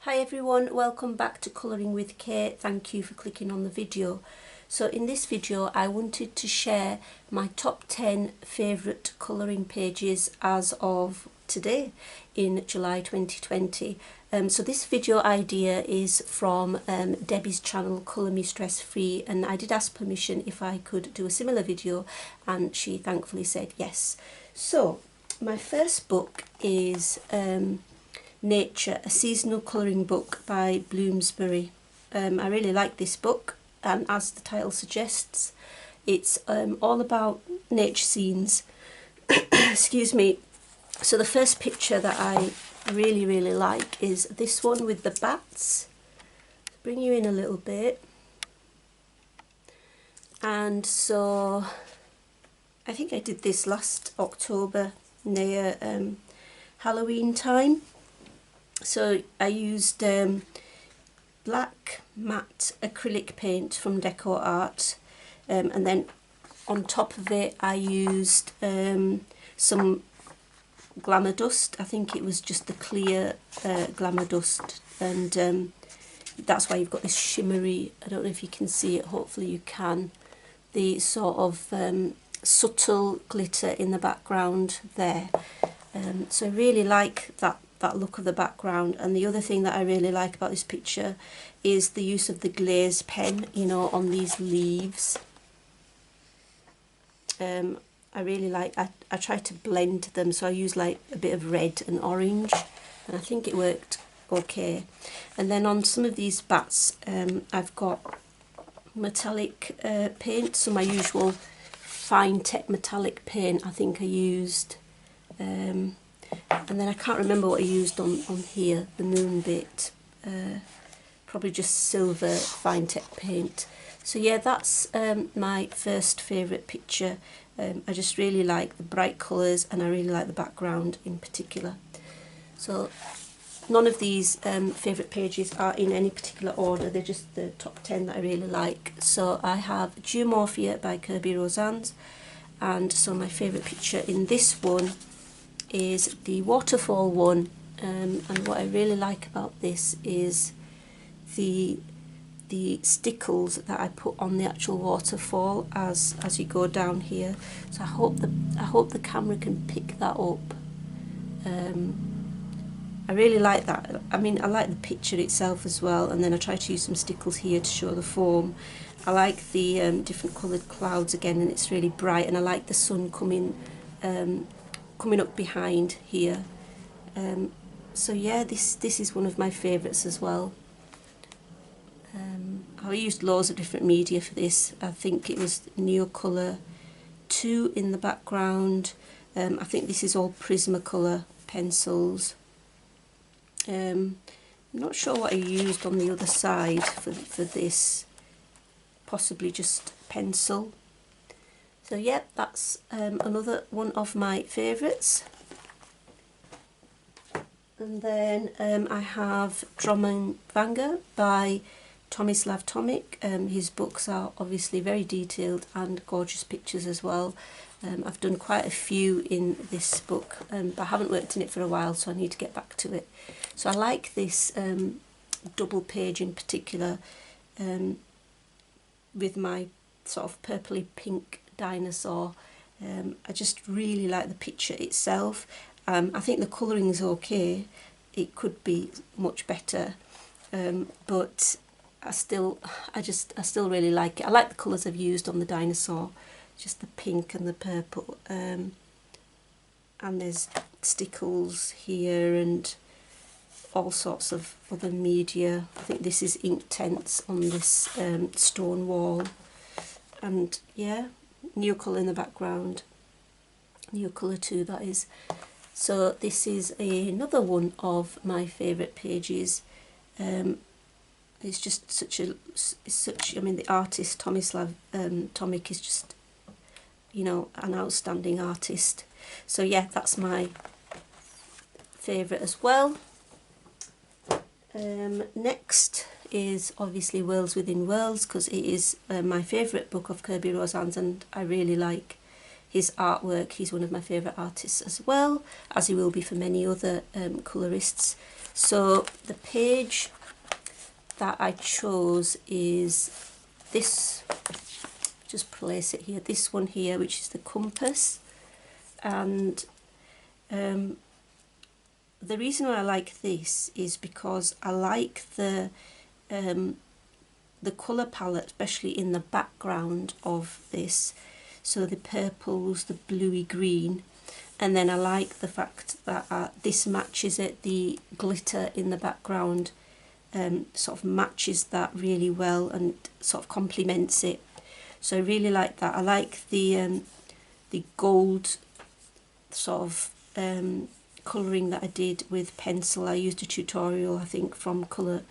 Hi everyone, welcome back to Colouring with Kate. Thank you for clicking on the video. So in this video I wanted to share my top 10 favourite colouring pages as of today in July 2020. So this video idea is from Debbie's channel Colour Me Stress Free, and I did ask permission if I could do a similar video and she thankfully said yes. So my first book is Nature, a seasonal colouring book by Bloomsbury. I really like this book, and as the title suggests, it's all about nature scenes. Excuse me. So the first picture that I really like is this one with the bats. Bring you in a little bit. And so I think I did this last October near Halloween time. So I used black matte acrylic paint from Deco Art, and then on top of it I used some glamour dust. I think it was just the clear glamour dust, and that's why you've got this shimmery, I don't know if you can see it, hopefully you can, the sort of subtle glitter in the background there. So I really like that look of the background. And the other thing that I really like about this picture is the use of the glaze pen, you know, on these leaves. I really like, I try to blend them, so I use like a bit of red and orange, and I think it worked okay. And then on some of these bats I've got metallic paint, so my usual fine tech metallic paint I think I used, and then I can't remember what I used on here, the moon bit, probably just silver fine tech paint. So yeah, that's my first favourite picture. I just really like the bright colours, and I really like the background in particular. So none of these favourite pages are in any particular order, they're just the top 10 that I really like. So I have Giomorphia by Kirby, and so my favourite picture in this one is the waterfall one, and what I really like about this is the stickles that I put on the actual waterfall as you go down here. So I hope the camera can pick that up. I really like that. I mean, I like the picture itself as well, and then I try to use some stickles here to show the form. I like the different coloured clouds again, and it's really bright, and I like the sun coming up behind here. So yeah, this is one of my favourites as well. I used loads of different media for this. I think it was Neocolour 2 in the background. I think this is all Prismacolor pencils. I'm not sure what I used on the other side for this, possibly just pencil. So yeah, that's another one of my favourites. And then I have Giomorphia by Tomislav Tomic. His books are obviously very detailed and gorgeous pictures as well. I've done quite a few in this book, but I haven't worked in it for a while, so I need to get back to it. So I like this double page in particular, with my sort of purpley pink dinosaur. I just really like the picture itself. I think the colouring is okay, it could be much better, but I still really like it. I like the colours I've used on the dinosaur, just the pink and the purple, and there's stickles here and all sorts of other media. I think this is ink tents on this stone wall, and yeah, Neocolour in the background, Neocolour 2 that is. So this is another one of my favourite pages. It's just I mean, the artist Tomislav Tomic is just, you know, an outstanding artist. So yeah, that's my favourite as well. Next is obviously Worlds Within Worlds, because it is my favourite book of Kirby, and I really like his artwork. He's one of my favourite artists as well, as he will be for many other colourists. So the page that I chose is this, just place it here, this one here, which is the compass. And the reason why I like this is because I like the colour palette, especially in the background of this. So the purples, the bluey green, and then I like the fact that this matches it, the glitter in the background sort of matches that really well and sort of complements it. So I really like that. I like the gold sort of colouring that I did with pencil. I used a tutorial, I think, from Colour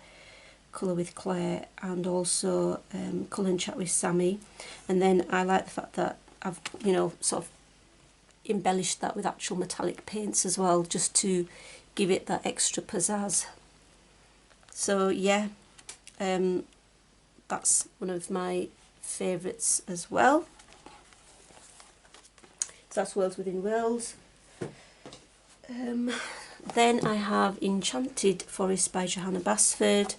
with Claire, and also Colour and Chat with Sammy. And then I like the fact that I've, you know, sort of embellished that with actual metallic paints as well, just to give it that extra pizzazz. So yeah, that's one of my favourites as well. So that's Worlds Within Worlds. Then I have Enchanted Forest by Johanna Basford,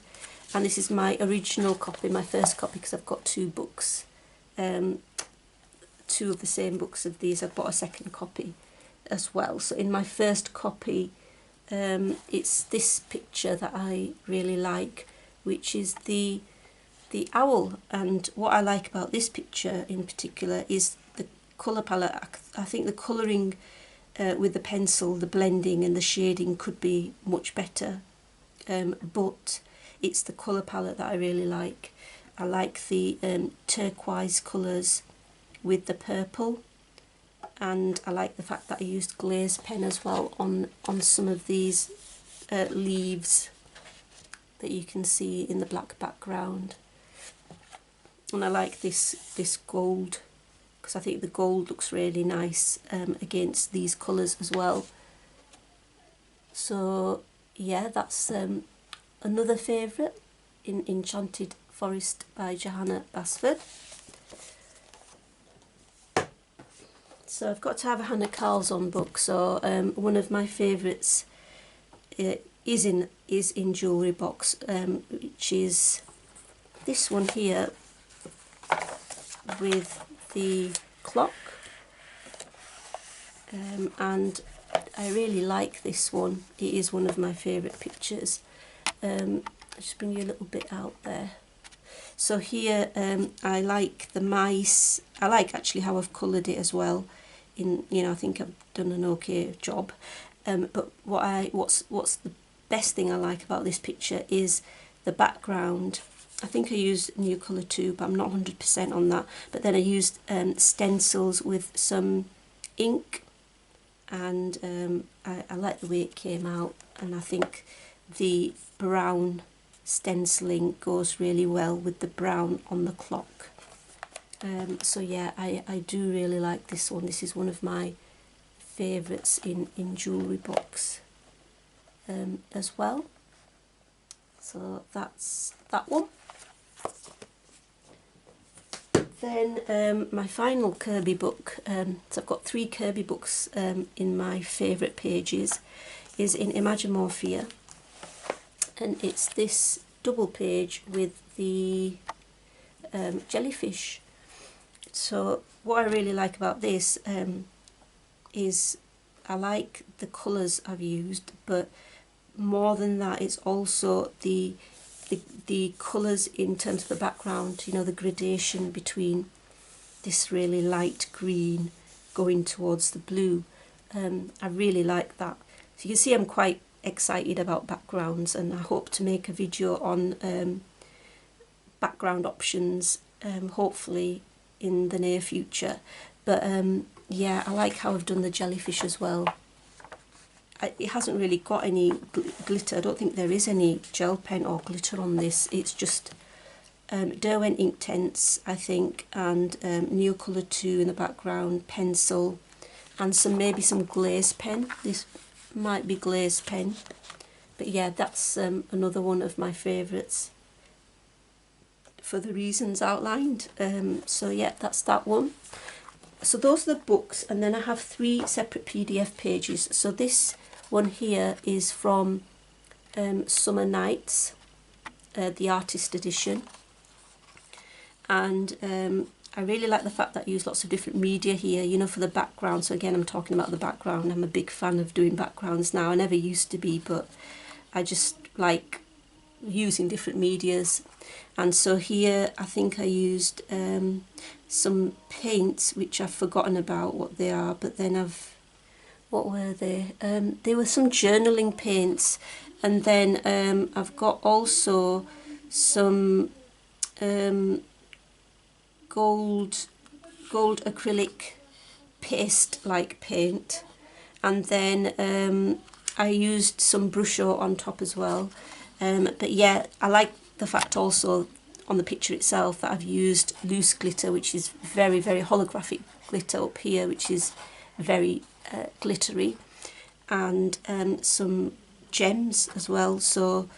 and this is my original copy, my first copy, because I've got two books, two of the same books of these. I've bought a second copy as well. So in my first copy, it's this picture that I really like, which is the owl. And what I like about this picture in particular is the colour palette. I think the colouring with the pencil, the blending and the shading could be much better, but it's the colour palette that I really like. I like the turquoise colours with the purple, and I like the fact that I used glaze pen as well on some of these leaves that you can see in the black background. And I like this gold, because I think the gold looks really nice against these colours as well. So yeah, that's another favourite, in Enchanted Forest by Johanna Basford. So I've got to have a Hannah Carlson book. So one of my favourites is in Jewellery Box, which is this one here with the clock, and I really like this one. It is one of my favourite pictures. I'll just bring you a little bit out there. So here I like the mice. I like actually how I've coloured it as well. I think I've done an okay job. But what's the best thing I like about this picture is the background. I think I used New Colour 2, but I'm not 100% on that. But then I used stencils with some ink, and I like the way it came out, and I think the brown stenciling goes really well with the brown on the clock. So yeah, I do really like this one. This is one of my favourites in Jewellery Box as well. So that's that one. Then my final Kirby book, so I've got 3 Kirby books in my favourite pages, is in Giomorphia, and it's this double page with the jellyfish. So what I really like about this is I like the colours I've used, but more than that, it's also the colours in terms of the background, the gradation between this really light green going towards the blue. I really like that. So you can see I'm quite excited about backgrounds, and I hope to make a video on background options, hopefully in the near future. But yeah, I like how I've done the jellyfish as well. It hasn't really got any glitter. I don't think there is any gel pen or glitter on this. It's just Derwent Inktense, I think, and Neo Colour 2 in the background, pencil, and maybe some glaze pen. This might be glaze pen, but yeah, that's another one of my favourites for the reasons outlined. So yeah, that's that one. So those are the books, and then I have 3 separate PDF pages. So this one here is from Summer Nights, the artist edition, and I really like the fact that I use lots of different media here, you know, for the background. So again, I'm talking about the background. I'm a big fan of doing backgrounds now. I never used to be, but I just like using different medias. And so here I think I used some paints which I've forgotten about what they are, but then what were they? They were some journaling paints, and then I've got also some gold acrylic paste like paint, and then I used some brush art on top as well. But yeah, I like the fact also on the picture itself that I've used loose glitter, which is very, very holographic glitter up here, which is very glittery, and some gems as well. So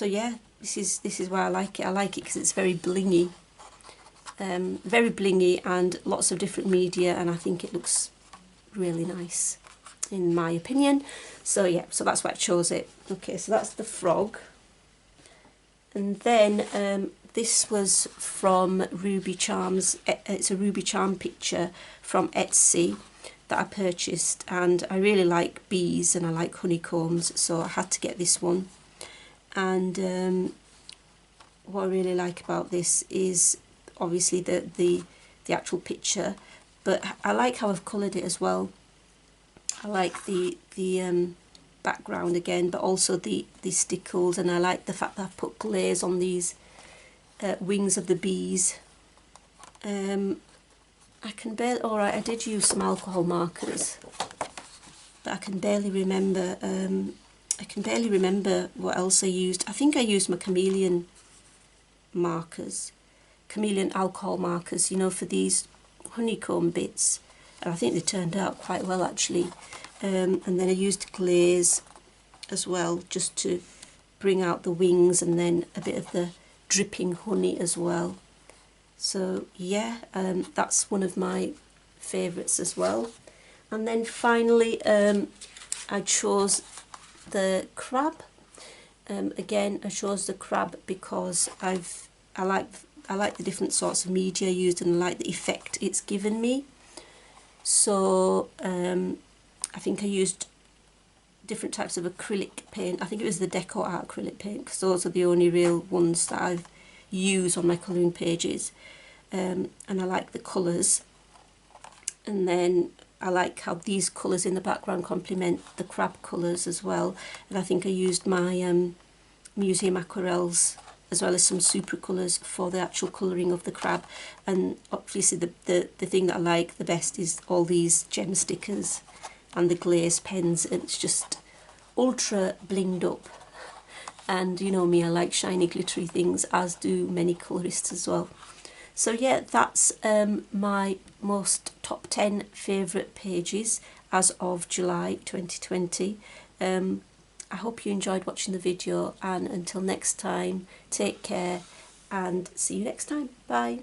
yeah, this is why I like it. I like it because it's very blingy, and lots of different media, and I think it looks really nice in my opinion. So yeah, so that's why I chose it. Okay, so that's the frog. And then this was from Ruby Charms. It's a Ruby Charm picture from Etsy that I purchased, and I really like bees and I like honeycombs, so I had to get this one. And what I really like about this is obviously the actual picture, but I like how I've coloured it as well. I like the background again, but also the stickles, and I like the fact that I've put glaze on these wings of the bees. I can barely, alright, I did use some alcohol markers, but I can barely remember. I can barely remember what else I used. I think I used my chameleon markers, chameleon alcohol markers, you know, for these honeycomb bits, and I think they turned out quite well actually. And then I used glaze as well, just to bring out the wings, and then a bit of the dripping honey as well. So yeah, that's one of my favourites as well. And then finally I chose the crab. Again, I chose the crab because I like the different sorts of media used, and I like the effect it's given me. So I think I used different types of acrylic paint. I think it was the Deco Art acrylic paint, because those are the only real ones that I've used on my colouring pages. And I like the colours. And then I like how these colours in the background complement the crab colours as well. And I think I used my museum aquarelles as well as some super colours for the actual colouring of the crab. And obviously the thing that I like the best is all these gem stickers and the glaze pens. It's just ultra blinged up, and you know me, I like shiny glittery things, as do many colourists as well. So yeah, that's my most top 10 favourite pages as of July 2020. I hope you enjoyed watching the video, and until next time, take care and see you next time. Bye.